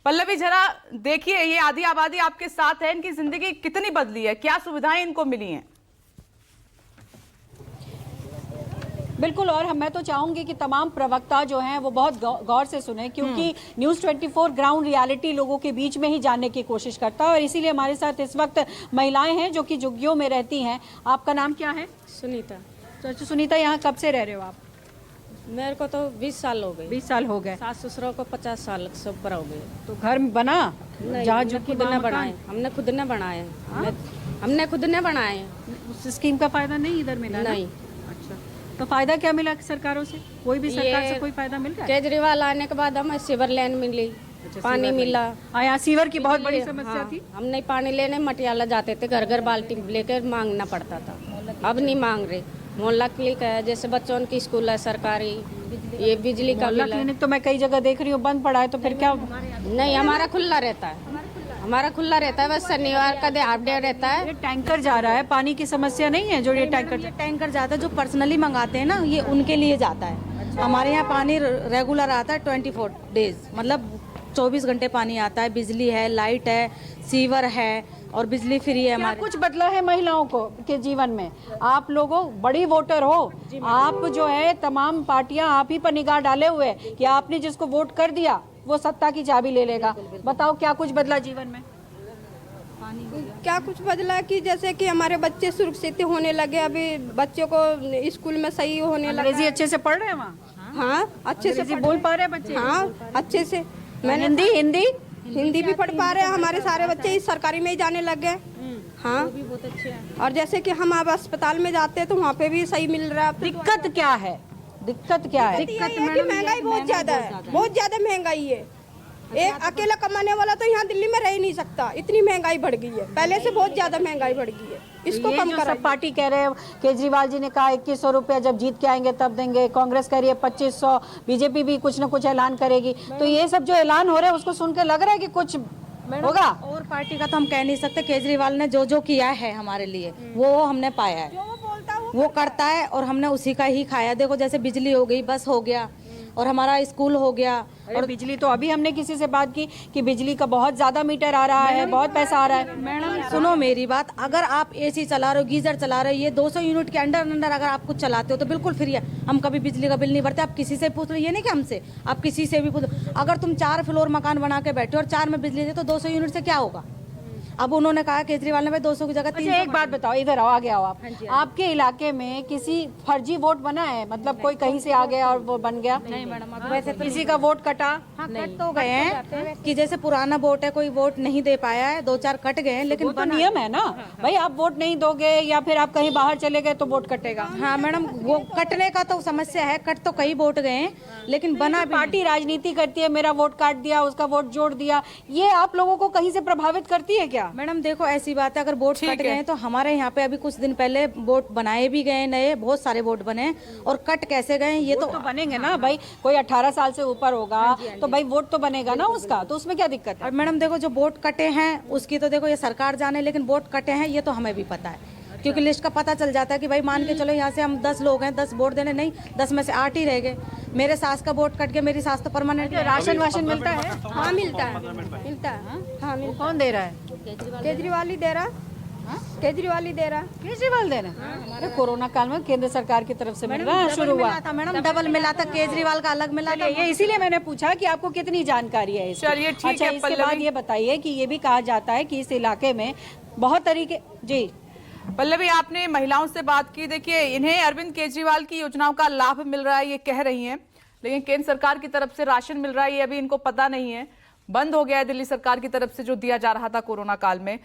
पल्लवी जरा देखिए, ये आधी आबादी आपके साथ है, इनकी जिंदगी कितनी बदली है, क्या सुविधाएं इनको मिली हैं? बिल्कुल, और मैं तो चाहूंगी कि तमाम प्रवक्ता जो हैं वो बहुत गौर से सुने, क्योंकि न्यूज़ 24 ग्राउंड रियलिटी लोगों के बीच में ही जानने की कोशिश करता है, और इसीलिए हमारे साथ इस वक्त महिलाएं हैं जो कि झुग्गियों में रहती हैं। आपका नाम क्या है? सुनीता। तो सुनीता, यहाँ कब से रह रहे हो आप? मेरे को तो 20 साल हो गए। 20 साल हो गए। सास ससुरों को 50 साल से ऊपर हो गए। तो घर बना? जहाँ जो खुद ने बनाए, हमने खुद ने बनाए, हमने खुद ने बनाए। उस स्कीम का फायदा नहीं इधर मिला? नहीं। अच्छा, तो फायदा क्या मिला सरकारों से? कोई भी सरकार से कोई फायदा मिल रहा है? केजरीवाल आने के बाद हमें सीवर लाइन मिली, पानी मिला। यहाँ सीवर की बहुत बड़ी समस्या थी। हम नहीं पानी लेने मटियाला जाते थे, घर घर बाल्टी लेकर मांगना पड़ता था। अब नहीं मांग रहे। मोहल्ला क्लिनिक है, जैसे बच्चों की स्कूल है सरकारी, ये बिजली का बिल है। क्लिनिक तो मैं कई जगह देख रही हूँ बंद पड़ा है, तो फिर क्या? नहीं, हमारा खुला रहता है, हमारा खुला रहता है, बस शनिवार का हाफ डे रहता है। ये टैंकर जा रहा है, पानी की समस्या नहीं है? जो ये टैंकर जाता है, जो पर्सनली मंगाते हैं ना, ये उनके लिए जाता है। हमारे यहाँ पानी रेगुलर आता है 24 डेज, मतलब 24 घंटे पानी आता है। बिजली है, लाइट है, सीवर है और बिजली फ्री है। हमारे कुछ बदला है महिलाओं को के जीवन में? आप लोगों बड़ी वोटर हो, आप जो है तमाम पार्टियां आप ही पर निगाह डाले हुए कि आपने जिसको वोट कर दिया वो सत्ता की चाबी ले लेगा। बताओ क्या कुछ बदला जीवन में? क्या कुछ बदला कि जैसे कि हमारे बच्चे सुरक्षित होने लगे, अभी बच्चों को स्कूल में सही होने लगा। अंग्रेजी अच्छे से पढ़ रहे हैं वहाँ? हाँ, अच्छे से बोल पा रहे हैं बच्चे? हाँ, अच्छे से। मैंने हिंदी भी पढ़ पा रहे हैं। हमारे सारे बच्चे इस सरकारी में ही जाने लग गए। हाँ, भी बहुत अच्छे हैं। और जैसे कि हम अब अस्पताल में जाते हैं तो वहाँ पे भी सही मिल रहा है। दिक्कत क्या है? दिक्कत क्या है? दिक्कत ये है कि महंगाई बहुत ज्यादा है, बहुत ज्यादा महंगाई है। एक अकेला कमाने वाला तो यहाँ दिल्ली में रह ही नहीं सकता, इतनी महंगाई बढ़ गई है। पहले से बहुत ज्यादा महंगाई बढ़ गई है, इसको कम करा। सब पार्टी कह रहे हैं, केजरीवाल जी ने कहा 2100 रुपया जब जीत के आएंगे तब देंगे, कांग्रेस कह रही है 2500, बीजेपी भी कुछ न कुछ ऐलान करेगी। तो ये सब जो ऐलान हो रहा है उसको सुन के लग रहा है कि कुछ होगा। और पार्टी का तो हम कह नहीं सकते। केजरीवाल ने जो जो किया है हमारे लिए वो हमने पाया है, वो करता है और हमने उसी का ही खाया। देखो जैसे बिजली हो गई, बस हो गया, और हमारा स्कूल हो गया। और बिजली तो अभी हमने किसी से बात की कि बिजली का बहुत ज्यादा मीटर आ रहा है, बहुत पैसा आ रहा है। मैडम सुनो मेरी बात, अगर आप एसी चला रहे हो, गीजर चला रहे हो, ये 200 यूनिट के अंदर अगर आप कुछ चलाते हो तो बिल्कुल फ्री है। हम कभी बिजली का बिल नहीं भरते। आप किसी से पूछ लो, ये नहीं कि हमसे, आप किसी से भी पूछ लो। अगर तुम 4 फ्लोर मकान बना के बैठे हो और 4 में बिजली दे तो 200 यूनिट से क्या होगा? अब उन्होंने कहा केजरीवाल ने भाई 200 की जगह 300। एक बात बताओ, इधर आओ, आगे आओ आप। आपके इलाके में किसी फर्जी वोट बना है? मतलब कोई कहीं से आ गया और वो बन गया? नहीं मैडम, वैसे तो किसी का वोट कटा? हाँ, कट तो गए हैं कि जैसे पुराना वोट है, कोई वोट नहीं दे पाया है, 2-4 कट गए हैं, लेकिन तो नियम है ना भाई, आप वोट नहीं दोगे या फिर आप कहीं बाहर चले गए तो वोट कटेगा। हाँ मैडम, वो कटने का तो समस्या है, कट तो कई वोट गए हैं, लेकिन बना पार्टी राजनीति करती है, मेरा वोट काट दिया, उसका वोट जोड़ दिया, ये आप लोगों को कहीं से प्रभावित करती है क्या? मैडम देखो ऐसी बात है, अगर वोट कट गए तो हमारे यहाँ पे अभी कुछ दिन पहले वोट बनाए भी गए, नए बहुत सारे वोट बने, और कट कैसे गए ये तो बनेंगे ना भाई। कोई 18 साल से ऊपर होगा तो भाई वोट तो बनेगा ना उसका, तो उसमें क्या दिक्कत है? और मैडम देखो जो वोट कटे हैं उसकी तो देखो ये सरकार जाने, लेकिन वोट कटे हैं ये तो हमें भी पता है, क्योंकि लिस्ट का पता चल जाता है कि भाई मान के चलो यहाँ से हम 10 लोग हैं, 10 वोट देने, नहीं 10 में से 8 ही रह गए। मेरे सास का वोट कट के, मेरी सास तो परमानेंट। राशन वाशन मिलता है? हाँ मिलता है, मिलता है। हाँ, कौन दे रहा है? केजरीवाल ही दे रहा, केजरीवाल ही दे रहा। केजरीवाल दे रहा है? कोरोना काल में केंद्र सरकार की तरफ से मिल रहा है, शुरू हुआ था मैडम, डबल मिला था, केजरीवाल का अलग मिला था। ये इसीलिए मैंने पूछा कि आपको कितनी जानकारी है इसकी। चलिए ठीक है। अच्छा, इसके बाद ये बताइए कि ये भी कहा जाता है कि इस इलाके में बहुत तरीके। जी पल्लवी, आपने महिलाओं से बात की, देखिए इन्हें अरविंद केजरीवाल की योजनाओं का लाभ मिल रहा है ये कह रही हैं, लेकिन केंद्र सरकार की तरफ से राशन मिल रहा है ये अभी इनको पता नहीं है। बंद हो गया है दिल्ली सरकार की तरफ से जो दिया जा रहा था कोरोना काल में।